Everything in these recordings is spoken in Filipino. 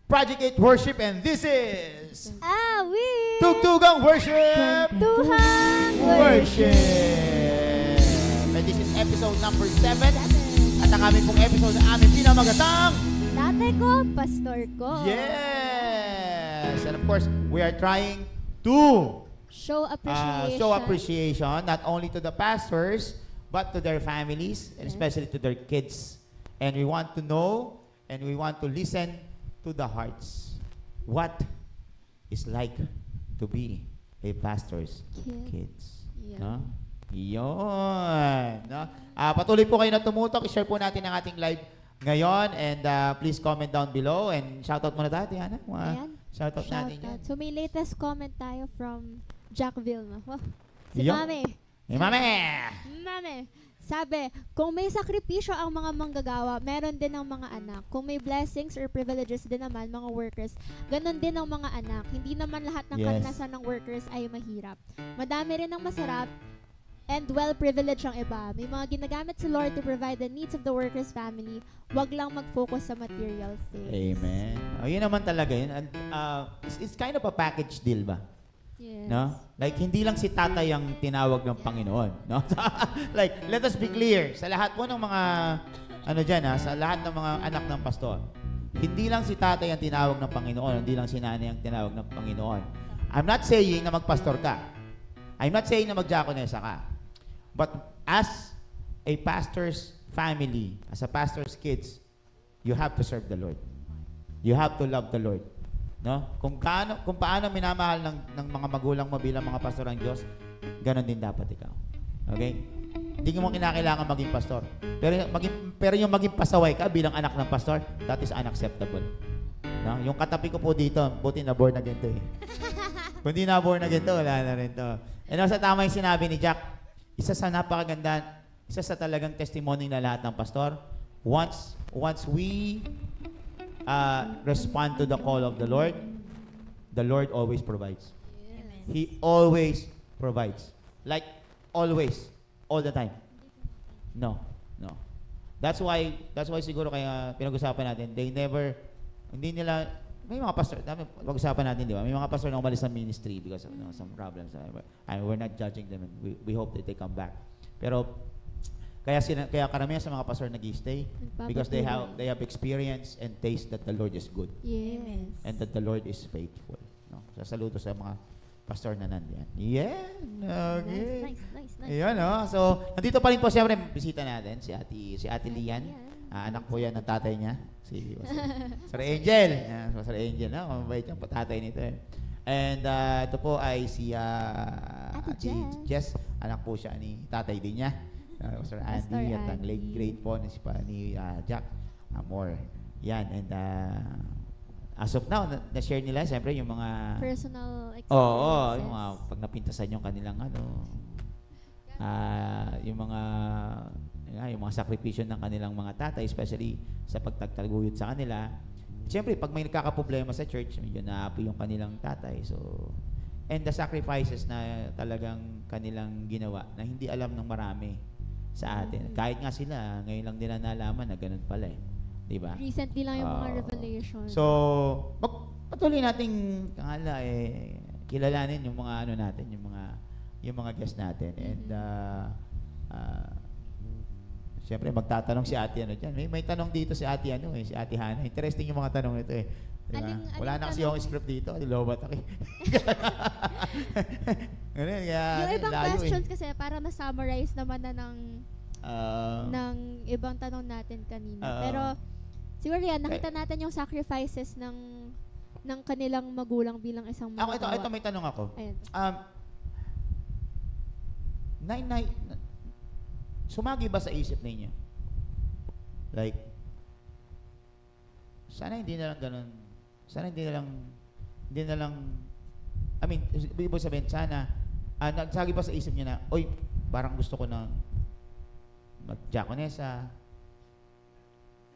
Project 8 Worship, and this is Tugtugang Worship! Tuhang Worship! And this is episode number 7. At ang aming pong episode na aming pinamagatang Tatay ko, pastor ko. Yes! And of course, we are trying to Show appreciation. show appreciation not only to the pastors, but to their families, and especially to their kids. And we want to know, and we want to listen to the hearts. What is like to be a pastor's kids? Yeah. No? Yun. No? Patuloy po kayo na tumutok. I-share po natin ang ating live ngayon. And please comment down below. And shoutout muna tayo, Tiana. Ayan. Shoutout natin yan. So may latest comment tayo from Jack Vilma. Oh, si Yup. Mami. Hey, Mami! Mami, sabi, kung may sakripisyo ang mga manggagawa, meron din ang mga anak. Kung may blessings or privileges din naman, mga workers, ganun din ang mga anak. Hindi naman lahat ng karanasan ng workers ay mahirap. Madami rin ang masarap and well-privileged ang iba. May mga ginagamit si Lord to provide the needs of the workers' family. Wag lang mag-focus sa material things. Amen. Yun naman talaga yun. And, it's kind of a package deal ba? Yes. No? Like, hindi lang si tatay ang tinawag ng Panginoon. No? Like, let us be clear. Sa lahat po ng mga, sa lahat ng mga anak ng pastor, hindi lang si tatay ang tinawag ng Panginoon, hindi lang si nanay ang tinawag ng Panginoon. I'm not saying na magpastor ka. I'm not saying na magdiakonesa ka. But as a pastor's family, as a pastor's kids, you have to serve the Lord. You have to love the Lord. No? Kung paano minamahal ng mga magulang mo bilang mga pastor ng Diyos, ganon din dapat ikaw. Okay? Hindi mo kinakailangan maging pastor. Pero yung maging pasaway ka bilang anak ng pastor, that is unacceptable. No? Yung katabi ko po dito, buti na born again to eh. Kung di na born again to, wala na rin to. And sa tama yung sinabi ni Jack, isa sa napakaganda, isa sa talagang testimony na lahat ng pastor, once we respond to the call of the Lord always provides. Yes. He always provides. Like, always. All the time. No. That's why siguro kaya pinag-usapan natin, may mga pastor, pag-usapan natin, di ba? May mga pastor na umalis ng ministry because of some problems. We're not judging them and we hope that they come back. Pero, kaya karamihan sa mga pastor nag-stay because they have experience and taste that the Lord is good. Yes. And that the Lord is faithful. No? Saludo sa mga pastor na nandiyan. Yeah. Okay. Nice. Ayan, no? So, nandito pa rin po siyempre bisita natin si Ate Lian. Anak po yan ng tatay niya. Si Sir Angel. Sir Angel, no? Mabait yung tatay nito eh. And ito po ay si Ate Jess. Anak po siya ni tatay din niya. Sir Andy at ang late grade po ni Jack Amor. Yan. And as of now, na-share nila siyempre yung mga Personal experiences. Oo, yung mga pag napintasan yung kanilang yung mga sakripisyo ng kanilang mga tatay, especially sa pagtagtaguyod sa kanila. Siyempre, pag may nagkakaproblema sa church, medyo naapi yung kanilang tatay. So, and the sacrifices na talagang kanilang ginawa na hindi alam ng marami sa atin. Kahit nga sila, ngayon lang nila nalaman na ganun pala eh. Diba? Recently lang yung mga revelation. So, patuloy nating kilalanin yung mga natin, yung mga guests natin. And siyempre magtatanong si Ate diyan. May tanong dito si Ate si Ate Hana. Interesting yung mga tanong nito eh. Diba? Wala na kasi yung script dito. Lobat ako. Yung ibang questions kasi para na-summarize naman na ng ibang tanong natin kanina. Pero siguro yan, nakita natin yung sacrifices ng kanilang magulang bilang isang manggagawa. Ito may tanong ako. Ayan. Sumagi ba sa isip ninyo? Like, sana hindi na lang ganun. Sana hindi na lang, I mean, ibig sabihin, sana, nagsagi ba sa isip niyo na, oy, parang gusto ko na mag-diakonesa,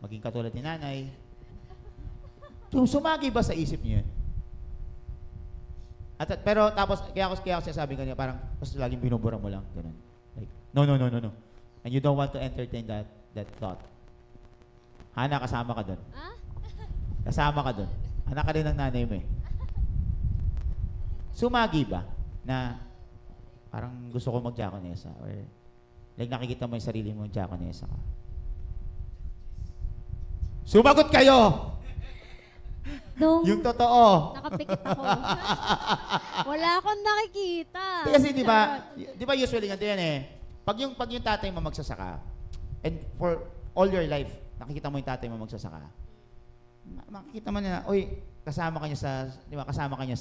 maging katulad ni nanay. Sumagi ba sa isip niyo yun? Pero tapos, kaya ako sinasabi kanina, parang, basta laging binubura mo lang, ganun. Like, no. And you don't want to entertain that thought. Hana, kasama ka doon. Kasama ka doon. Anak ka rin ng nanay mo eh. Sumagi ba na parang gusto ko mag-diaconessa or like nakikita mo yung sarili mo diaconessa ka? Sumagot kayo! Yung totoo. Nakapikit ako. Wala akong nakikita. Kasi di ba usually ganito yan eh. Pag yung tatay mo magsasaka, and for all your life, nakikita mo yung tatay mo magsasaka, makikita mo na, oy, kasama ka niya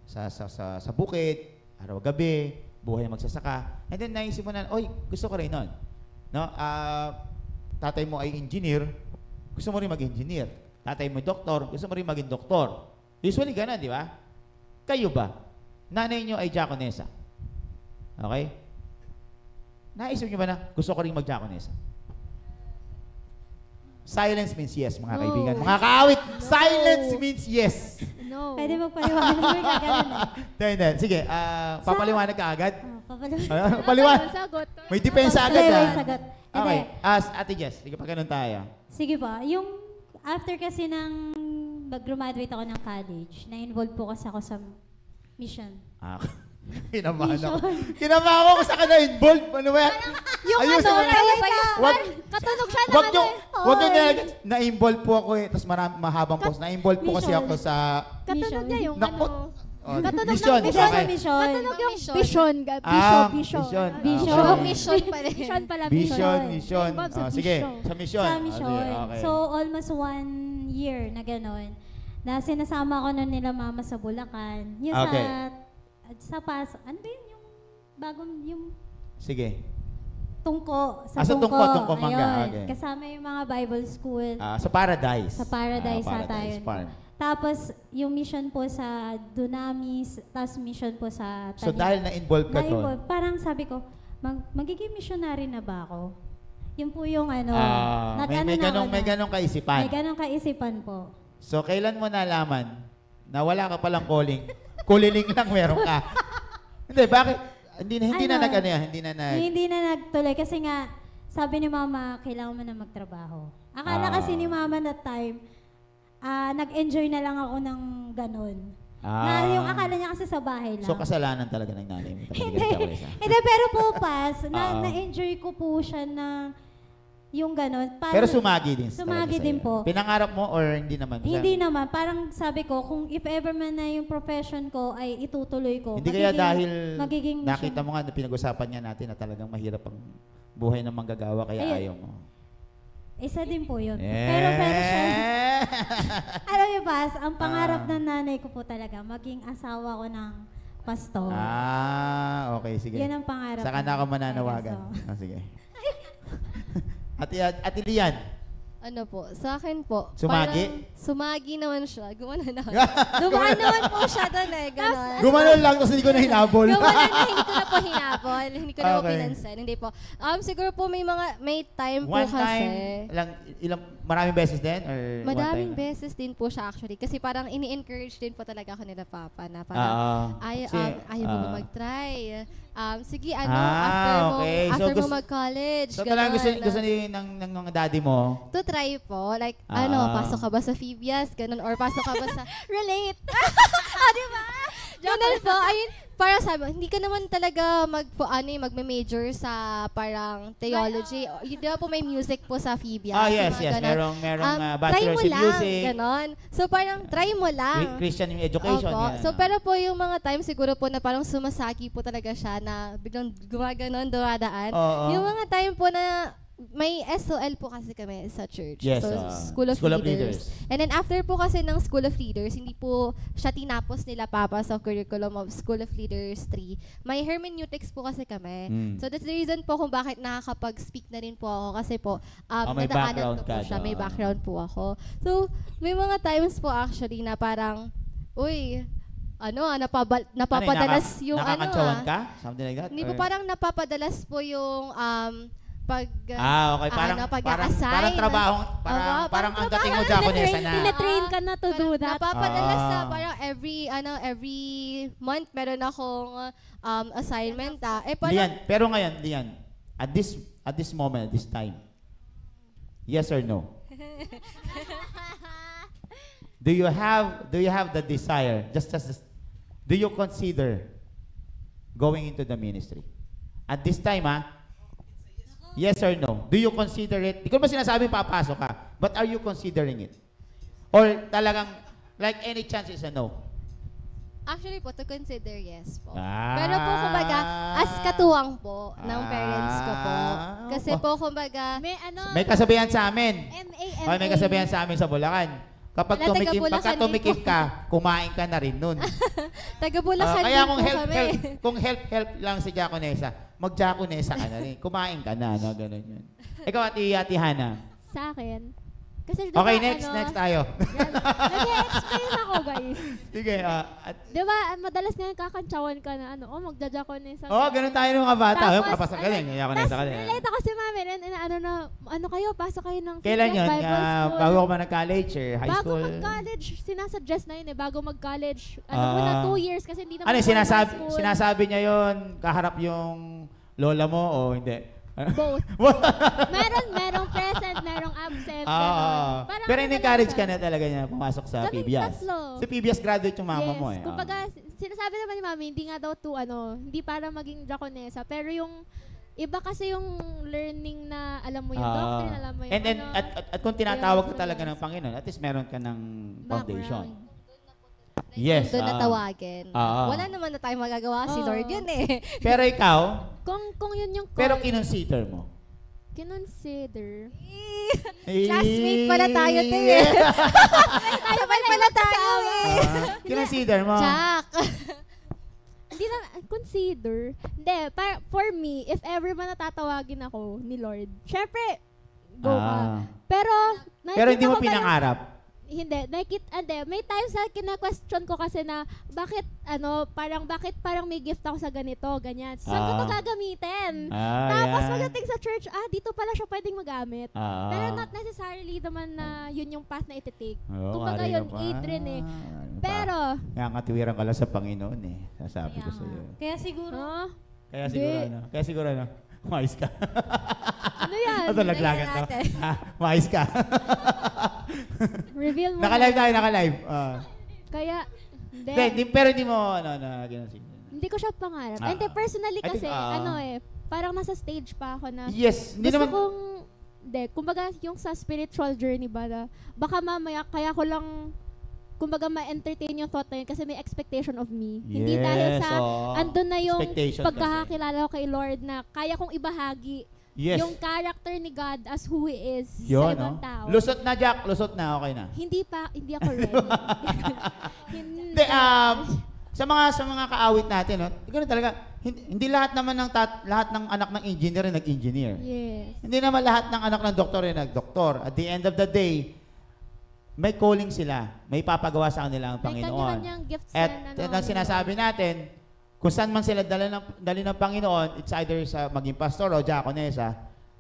sa bukid, araw-gabi, buhay magsasaka. And then naisip mo na, oy, gusto ko rin nun. No? Tatay mo ay engineer, gusto mo rin mag-engineer. Tatay mo doktor, gusto mo rin maging doktor. Usually ganun, di ba? Kayo ba? Nanay nyo ay diaconessa. Okay? Naisip nyo ba na gusto ko rin mag-diaconessa? Silence means yes, mga kaibigan. Mga kaawit, silence means yes. No. Pwede magpaliwanag ka ganun eh. Then, sige, papaliwanag ka agad? Papaliwanag. Paliwanag. Sagot. May depensa agad. May sagot. Okay, Hindi. Ate Jess, sige pa ganun tayo. Sige po. Yung after kasi ng mag-graduate ako ng college, na-involve po kasi ako sa mission. Kinamahan ako. Kinamahan ako sa na-involve. Ano ba yan? Yung Ayusin mo. katunog siya Wag nyo, wag nyo Oy. nilagyan. Na-involve po ako eh. Tapos mahabang post. Na-involve po kasi Mission. ako sa... Katunog niya yung Naku. Katunog Mission. ng Hindi mission. sa mission. Katunog yung Mission. vision. Vision. Vision. Okay. Mission pa rin. Vision pala. Mission. Involved sa Sige, mission. sa mission. Sa mission. Okay. So, almost 1 year na gano'n. Na sinasama ko nun nila mama sa Bulacan. Yung Okay. sa ano ba yun? Yung bagong, yung Sige. tungko. Sa Tungko Mangga. Ayun. Okay. Kasama yung mga Bible school. Sa Paradise. Sa Paradise ata Paradise yun. Farm. Tapos, yung mission po sa Dunamis, tapos mission po sa So dahil na-involve ka doon, parang sabi ko, magiging missionary na ba ako? Yun po yung ano, may ganong kaisipan. May ganong kaisipan po. So kailan mo nalaman na wala ka palang calling? Kuliling lang meron ka. Hindi, bakit? Hindi na nagtuloy kasi nga, sabi ni mama, kailangan mo na magtrabaho. Akala kasi ni mama that time, nag-enjoy na lang ako ng ganun. Na yung akala niya kasi sa bahay lang. So kasalanan talaga ng nanay mo. Hindi, pero po na-enjoy ko po siya na yung ganun. Pero sumagi din. Sumagi din po. Pinangarap mo or hindi naman? Hindi naman. Parang sabi ko, kung if ever man na yung profession ko ay itutuloy ko. Hindi kaya dahil magiging nakita mo nga na pinag-usapan niya natin na talagang mahirap ang buhay ng manggagawa kaya Ayun. ayaw mo. Isa din po yun. Yeah. Pero siya, alam niyo ba, ang pangarap ng nanay ko po talaga, maging asawa ko ng pastor. Okay, sige. Yan ang pangarap. Saka na ako mananawagan. Sige. Ate Lian, Ano po, sa akin po. Sumagi? Parang sumagi naman siya. Gumanon naman. Dumaan naman po siya doon eh. Ganon. gumanon lang tapos hindi ko na hinabol. Gumanon na hindi ko na po hinabol. Hindi ko na po Okay. pinansin. Hindi po. Siguro po may time po One kasi. time, maraming beses din? Or Madaming one time? beses din po siya actually. Kasi parang ini-encourage din po talaga ako nila Papa na parang ayaw mo ba mag-try? Sige, okay. after So, mo mag-college. So talagang ganon. gusto ng mga daddy mo? To try po. Like, pasok ka ba sa Phoebias? Ganun. Or pasok ka ba sa... Relate. Diba? Ganun po. Ayun, para sabi, hindi ka naman talaga magme-major sa parang theology. Di ba po may music po sa Phoebias? Yes. Ganon. Merong Try bachelor's mo in lang. music. Ganon. So parang try mo lang. Christian education. Opo. Yan. So pero po yung mga times siguro po na parang sumasaki po talaga siya na biglang gumaganon, dumadaan. Oo. Yung mga time po na may SOL po kasi kami sa church. Yes, so, School of Leaders. And then after po kasi ng School of Leaders, hindi po siya tinapos nila Papa sa curriculum of School of Leaders 3. May hermeneutics po kasi kami. So that's the reason po kung bakit nakakapag-speak na rin po ako kasi po may background nadaanan ko po ka, siya. May no? background po ako. So may mga times po actually na parang, napapadalas yung nakakantsawan ka? Something like that? Hindi po, Or- parang napapadalas po yung okay. Okay. Parang trabaho. Parang ang dating mo Japanese na. Tinatrain ka na to do that. Napapadalas na parang every month meron akong assignment. Lian, pero ngayon, Lian, at this moment, at this time, yes or no? do you have the desire, do you consider going into the ministry? At this time, yes or no? Do you consider it? Di ko ba sinasabing papasok ka, but are you considering it? Or talagang, like any chance is a no? Actually po, to consider, yes po. Ah. Pero po, kumbaga, as katuwang po ng parents ko po. Kasi po, kumbaga, May kasabihan sa amin. M-A-M-A. May kasabihan sa amin sa Bulacan. Kapag Wala, taga Bulacan pagka din tumikim po. ka, kumain ka na rin nun. taga Bulacan Kaya din po kami. kung help lang si Jaconesa, mag-Jaconesa ka na rin. Kumain ka na, no? Ganun yun. Ikaw, Ate Hana. Sa akin. Kasi diba, Okay, next tayo. Nag-explain ako, guys. Sige, Diba, madalas nga kakantsawan ka na magja-jakon na sa... ganun tayo ng mga bata. Tapos, Papasok ka din, Jaconesa ka din. relate ako si mami rin, kayo, pasok kayo ng Kailan Fitness yun? Bible School. Bago ka ba nag-college or high Bago school? mag-college, sinasuggest na yun bago mag-college. Muna 2 years kasi hindi naman Ano, ako school. sinasabi niya yun, kaharap yung lola mo o hindi? Both. merong present, merong absent. Oo. ganon. Parang Pero ano in-encourage lang ka siya. na talaga niya pumasok sa Kaming PBS. tatlo. Si PBS graduate yung mama Yes. mo eh. Kumbaga, sinasabi naman ni mami, hindi nga daw hindi para maging Jaconesa. Pero yung, iba kasi yung learning na alam mo yung doctrine, alam mo yung And then, ano. at kung tinatawag ka Kaya talaga yes. ng Panginoon, at least meron ka ng foundation. Background. Yes. Doon natawagin. Wala naman na tayo magagawa. Si Oo. Lord yun eh. Pero ikaw, Kung yun yung pero call, kinonsider mo. kinonsider. Classmate pala tayo, te. Sabay pala tayo eh. Kinonsider mo. Jack. Hindi na, consider. Hindi, for me, if ever man natatawagin ako ni Lord, syempre, go ka. Pero, Pero hindi mo nakikita ko pinangarap. Hindi, may times na kina-question ko kasi na bakit parang may gift ako sa ganito, ganyan. Saan ko to gagamitin? Tapos yan. pagdating sa church, dito pala siya pwedeng magamit. Ah. Pero not necessarily naman na yun yung path na iti-take. Oo, Kumbaga ari yun, ka pa. aid rin eh. Ano pa? Pero, Kaya katiwiran ka lang sa Panginoon eh. Sasabi ko sa iyo. Kaya siguro, Kaya siguro ano? Mais ka. ano yan? Ito laglagan to. natin. Mais ka. Reveal mo. Naka-live tayo, naka-live. Kaya, hindi. Pero hindi mo, ginasig. Hindi ko siya pangarap. Ah. And then personally I think, kasi, parang nasa stage pa ako na, Yes, hindi gusto naman. kong, kumbaga yung sa spiritual journey ba na, baka mamaya, kaya ko lang, kumbaga ma-entertain yung thought na yun kasi may expectation of me. Hindi dahil sa, andun na yung Expectation pagkakakilala ko kay Lord na kaya kong ibahagi Yes. yung character ni God as who He is Yun, sa ibang no? tao. Lusot na, Jack. Lusot na. Okay na. Hindi ako ready. Hindi, sa mga kaawit natin, no? Ganun talaga. Hindi lahat naman lahat ng anak ng engineer ay nag-engineer. Yes. Hindi naman lahat ng anak ng doktor ay nag-doktor. At the end of the day, may calling sila. May papagawa sa kanila ang May Panginoon. kanya-kanyang gifts At ang sinasabi natin, kung saan man sila dali ng Panginoon, it's either sa maging pastor o diakonesa,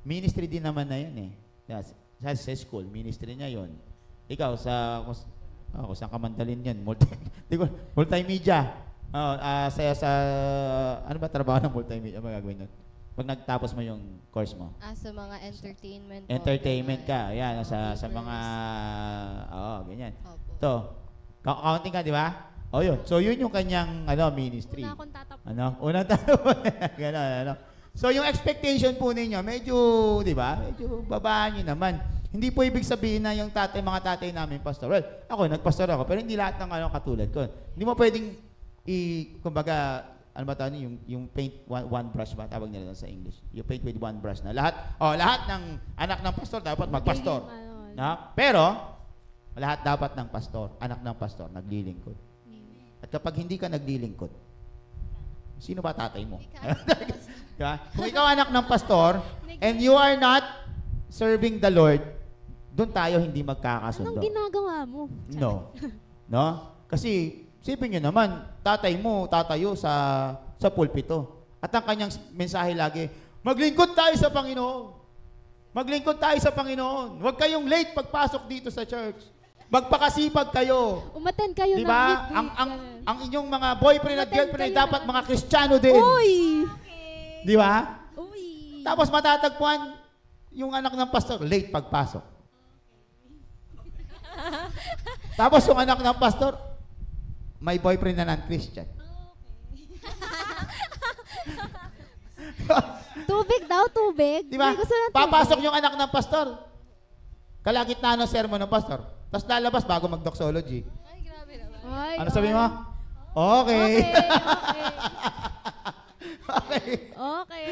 ministry din naman na yun eh. Sa school, ministry niya yun. Ikaw, kung saan ka mandalin yan, multimedia. Ano ba trabaho ng multimedia? Ano magagawin nun? Pag nagtapos mo yung course mo. Sa mga entertainment. Entertainment ka. Yan, sa mga, ganyan. Opo. Ito, counting ka, di ba? Yun. So, yun yung kanyang, ministry. Una akong tatapos. Unang tatapos. Ganon, So, yung expectation po ninyo, medyo, di ba? Medyo babaan nyo naman. Hindi po ibig sabihin na yung mga tatay namin pastor. Well, ako, nagpastor ako, pero hindi lahat ng katulad ko. Hindi mo pwedeng, kumbaga, ano ba tawag yung paint one brush ba tawag nila sa English? You paint with one brush na lahat ng anak ng pastor dapat magpastor. Pero lahat dapat ng pastor, anak ng pastor naglilingkod. At kapag hindi ka naglilingkod, sino ba tatay mo? Diba? Kung ikaw anak ng pastor and you are not serving the Lord, doon tayo hindi magkakasundo. Anong ginagawa mo? No? Kasi isipin nyo naman, tatay mo tatayo sa pulpito. At ang kanyang mensahe lagi, maglingkod tayo sa Panginoon. Maglingkod tayo sa Panginoon. Huwag kayong late pagpasok dito sa church. Magpakasipag kayo. Umattend kayo ng Diba? midweek. Ang inyong mga boyfriend at Umattend girlfriend ay kayo dapat ng- mga Kristiyano din. Uy! Di ba? Uy! Tapos matatagpuan yung anak ng pastor, late pagpasok. Tapos yung anak ng pastor, may boyfriend na non-Christian. Tubig daw, tubig. Di ba? May gusto ng tubig. Papasok yung anak ng pastor. Kalagitnaan ng sermon ng pastor. Tapos lalabas bago mag-doxology. Ay, grabe naman. Ay, Ano sabi mo? Okay. Okay, okay. Okay. Okay,